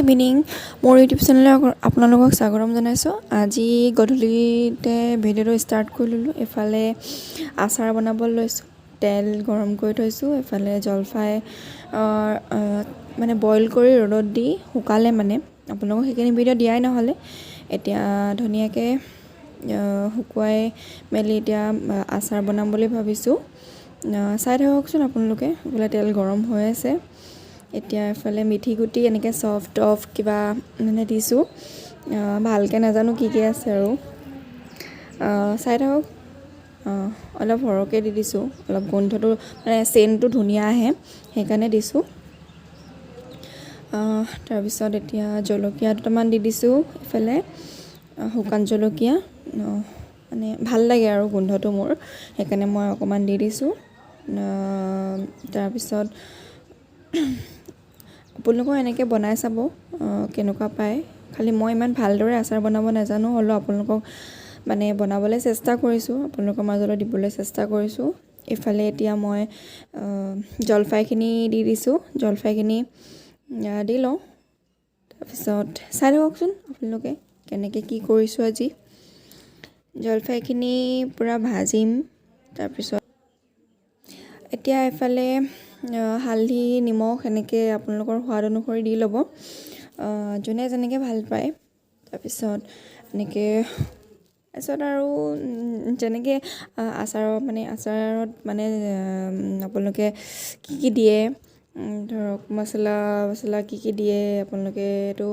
Evening মোৰ YouTube চেনেলে আপোনালোকক স্বাগতম জনাইছোঁ। আজি গধূলিতে ভিডিঅ'টো ষ্টাৰ্ট কৰি ল'লোঁ। এফালে আচাৰ বনাব লৈছোঁ, তেল গৰম কৰি থৈছোঁ। এফালে জলফাই মানে বইল কৰি ৰ'দত দি শুকালে, মানে আপোনালোকক সেইখিনি ভিডিঅ' দিয়াই নহ'লে। এতিয়া ধুনীয়াকৈ শুকুৱাই মেলি এতিয়া আচাৰ বনাম বুলি ভাবিছোঁ। চাই থাককচোন আপোনালোকে। এইফালে তেল গৰম হৈ আছে। এতিয়া এফালে মিঠি গুটি এনেকৈ চফ্ট কিবা মানে দিছোঁ। ভালকৈ নাজানো কি আছে আৰু চাই থাকক। অলপ সৰহকৈ দি দিছোঁ, অলপ গোন্ধটো মানে চেণ্টটো ধুনীয়া আহে সেইকাৰণে দিছোঁ। তাৰপিছত এতিয়া জলকীয়া দুটামান দি দিছোঁ। এইফালে শুকান জলকীয়া, মানে ভাল লাগে আৰু গোন্ধটো মোৰ, সেইকাৰণে মই অকণমান দি দিছোঁ। তাৰপিছত আপোনালোকেও এনেকৈ বনাই চাব কেনেকুৱা পায়। খালি মই ইমান ভালদৰে আচাৰ বনাব নাজানো, হ'লেও আপোনালোকক মানে বনাবলৈ চেষ্টা কৰিছোঁ, আপোনালোকৰ মাজলৈ দিবলৈ চেষ্টা কৰিছোঁ। এইফালে এতিয়া মই জলফাইখিনি দি দিছোঁ। জলফাইখিনি দি লওঁ। তাৰপিছত চাই থাককচোন আপোনালোকে কেনেকৈ কি কৰিছোঁ আজি। জলফাইখিনি পূৰা ভাজিম। তাৰপিছত এতিয়া এফালে হালধি নিমখ এনেকৈ আপোনালোকৰ সোৱাদ অনুসৰি দি ল'ব, যোনে যেনেকৈ ভাল পায়। তাৰপিছত এনেকৈ আৰু যেনেকৈ আচাৰত মানে আপোনালোকে কি দিয়ে, ধৰক মছলা কি দিয়ে আপোনালোকে এইটো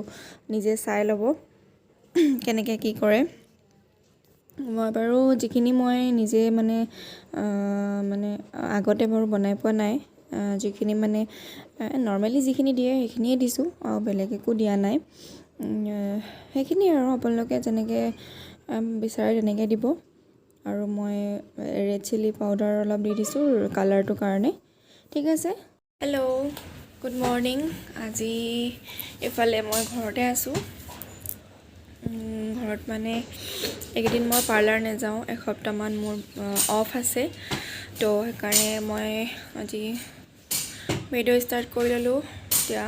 নিজে চাই ল'ব কেনেকৈ কি কৰে। মই বাৰু যিখিনি মই নিজে মানে আগতে বাৰু বনাই পোৱা নাই, যিখিনি মানে নৰ্মেলি যিখিনি দিয়ে সেইখিনিয়ে দিছোঁ, আৰু বেলেগ একো দিয়া নাই। সেইখিনি আৰু আপোনালোকে যেনেকৈ বিচাৰে তেনেকৈ দিব। আৰু মই ৰেড চিলি পাউডাৰ অলপ দি দিছোঁ কালাৰটোৰ কাৰণে। ঠিক আছে। Hello', good morning. আজি এইফালে মই ঘৰতে আছোঁ। ঘৰত মানে এইকেইদিন মই পাৰ্লাৰ নাযাওঁ, এসপ্তাহমান মোৰ অফ আছে। তো সেইকাৰণে মই আজি ভিডিঅ' ষ্টাৰ্ট কৰি ল'লোঁ। এতিয়া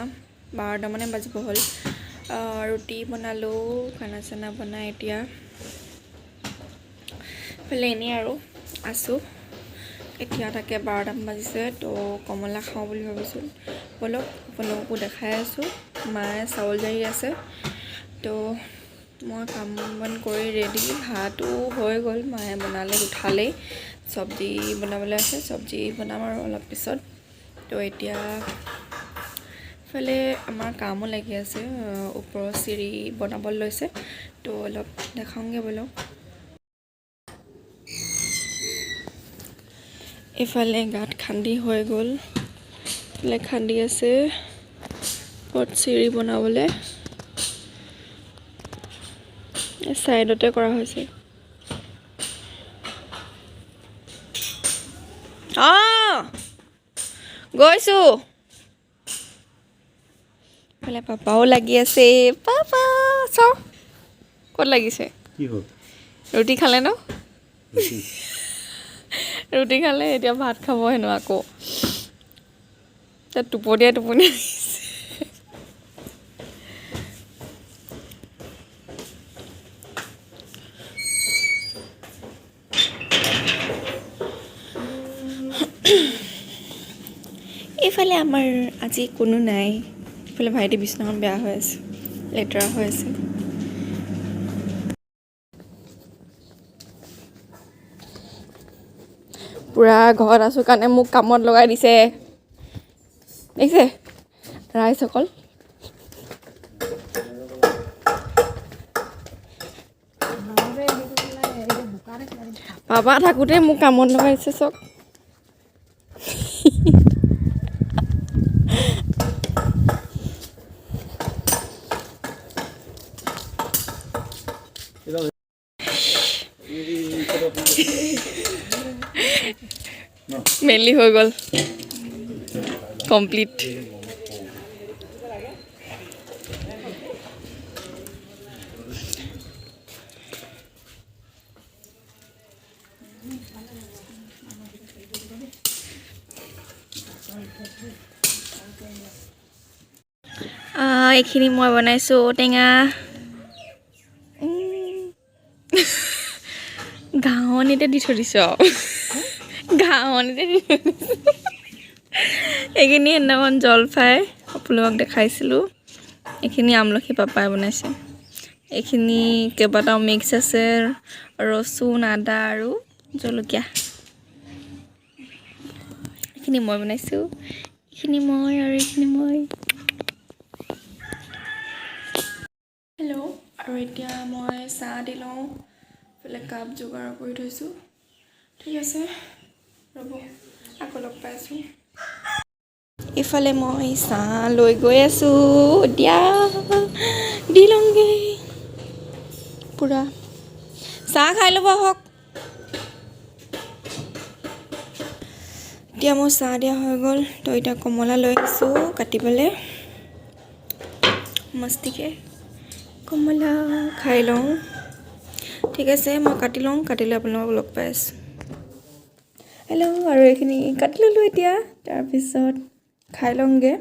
12টামানে বাজিব হ'ল। ৰুটি বনালোঁ, খানা চানা বনাই এতিয়া এইফালে এনেই আৰু আছোঁ। এতিয়া তাকে 12টামান বাজিছে, তো কমলা খাওঁ বুলি ভাবিছোঁ। ব'লক আপোনালোককো দেখাই আছোঁ। মায়ে চাউল জাৰি আছে, তো মই কাম বন কৰি ৰেডি। ভাতো হৈ গ'ল, মায়ে বনালে উঠালেই। চব্জি বনাবলৈ আছে, চব্জি বনাম আৰু অলপ পিছত। তো এতিয়া ইফালে আমাৰ কামো লাগি আছে, ওপৰৰ চিৰি বনাব লৈছে, তো অলপ দেখাওঁগৈ ব'লক। ইফালে গাঁত খান্দি হৈ গ'ল, ইফালে খান্দি আছে ওপৰত চিৰি বনাবলৈ। ছাইডতে কৰা হৈছে। গৈছোঁ। ইফালে পাপাও লাগি আছে। পাপা চাওঁ ক'ত লাগিছে। ৰুটি খালে ন? ৰুটি খালে, এতিয়া ভাত খাব হেনো আকৌ। তাত টোপনিয়াই আহিছে। এইফালে আমাৰ আজি কোনো নাই। এইফালে ভাইটি বিচনাখন বেয়া হৈ আছে, লেতেৰা হৈ আছে। পূৰা ঘৰত আছোঁ কাৰণে মোক কামত লগাই দিছে, দেখিছে ৰাইজসকল। পাপা থাকোঁতে মোক কামত লগাই দিছে চব। মেইনলি হৈ গ'ল কমপ্লিট। এইখিনি মই বনাইছোঁ ঔটেঙা ঘাঁহনিতে দি থৈ দিছ ঘাঁহনিতে দি থৈ দিছ এইখিনি সেইদিনাখন জলফাই আপোনালোকক দেখাইছিলোঁ এইখিনি আমলখি পাপাই বনাইছে এইখিনি কেইবাটাও মিক্স আছে ৰচুন আদা আৰু জলকীয়া এইখিনি মই বনাইছোঁ এইখিনি মই আৰু এইখিনি মই হেল্ল' আৰু এতিয়া মই চাহ দি লওঁ এইফালে কাপ যোগাৰ কৰি থৈছোঁ ঠিক আছে ৰ'ব আকৌ লগ পাইছোঁ ইফালে মই চাহ লৈ গৈ আছোঁ এতিয়া দি লওঁগৈ পূৰা চাহ খাই ল'ব আহক এতিয়া মোৰ চাহ দিয়া হৈ গ'ল তো এতিয়া কমলা লৈ আহিছোঁ কাটিবলৈ মস্তিকে কমলা খাই লওঁ ঠিক আছে মই কাটি লওঁ কাটিলে আপোনালোকক লগ পাই আছোঁ হেল্ল' আৰু এইখিনি কাটি ল'লোঁ এতিয়া তাৰপিছত খাই লওঁগৈ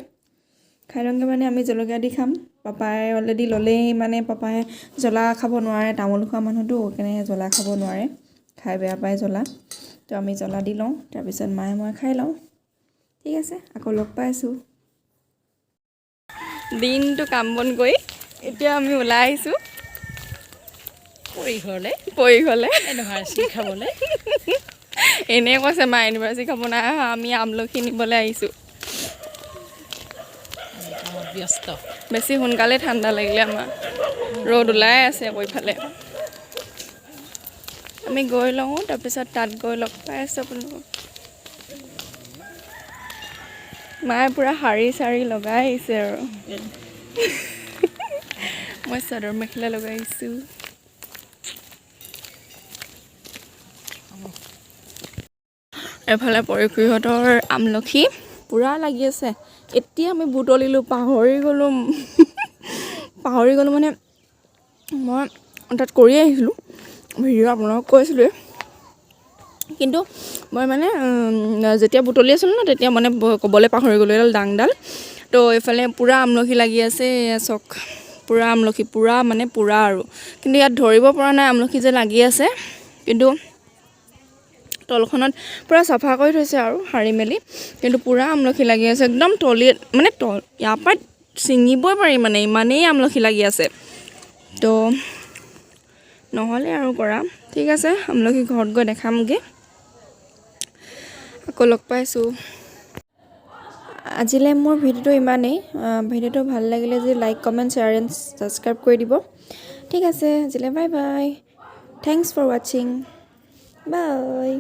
মানে আমি জলকীয়া দি খাম পাপাই অলৰেডি ল'লেই মানে পাপাই জ্বলা খাব নোৱাৰে তামোল খোৱা মানুহটো সেইকাৰণে জ্বলা খাব নোৱাৰে খাই বেয়া পায় জ্বলা তো আমি জ্বলা দি লওঁ তাৰপিছত মায়ে মই খাই লওঁ ঠিক আছে আকৌ লগ পাই আছোঁ দিনটো কাম বন কৰি এতিয়া আমি ওলাই আহিছোঁ পৰিঘৰলৈ এনিভাৰ্চিৰি খাবলৈ এনেই কৈছে মা এনিভাৰ্চিৰি খাব নাই আমি আমলখি নিবলৈ আহিছোঁ ব্যস্ত বেছি সোনকালে ঠাণ্ডা লাগিলে আমাৰ ৰ'দ ওলাই আছে আকৌ ইফালে আমি গৈ লওঁ তাৰপিছত তাত গৈ লগ পাই আছোঁ আপোনালোকক মায়ে পূৰা শাৰী চাৰী লগাই আহিছে আৰু মই চাদৰ মেখেলা লগাই আহিছোঁ এফালে পৰিখুৰীহঁতৰ আমলখি পূৰা লাগি আছে এতিয়া আমি বুটলিলোঁ পাহৰি গ'লোঁ মানে মই তাত কৰি আহিছিলোঁ ভিডিঅ' আপোনালোকক কৈছিলোঁৱে কিন্তু মই মানে যেতিয়া বুটলি আছিলোঁ ন তেতিয়া মানে ক'বলৈ পাহৰি গ'লোঁ এডাল ডাংডাল তো এইফালে পূৰা আমলখি লাগি আছে চক পূৰা আমলখি পূৰা আৰু কিন্তু ইয়াত ধৰিব পৰা নাই আমলখি যে লাগি আছে কিন্তু তলখনত পূৰা চাফা কৰি থৈছে আৰু সাৰি মেলি কিন্তু পূৰা আমলখি লাগি আছে একদম তলিয়ে মানে ইয়াৰ পৰা ছিঙিবই পাৰি মানে ইমানেই আমলখি লাগি আছে তো নহ'লে আৰু কৰা ঠিক আছে আমলখি ঘৰত গৈ দেখামগৈ আকৌ লগ পাইছোঁ আজিলৈ মোৰ ভিডিঅ'টো ইমানেই ভিডিঅ'টো ভাল লাগিলে যদি like comment share and subscribe কৰি দিব ঠিক আছে আজিলৈ বাই বাই থেংকছ ফৰ ৱাচিং বাই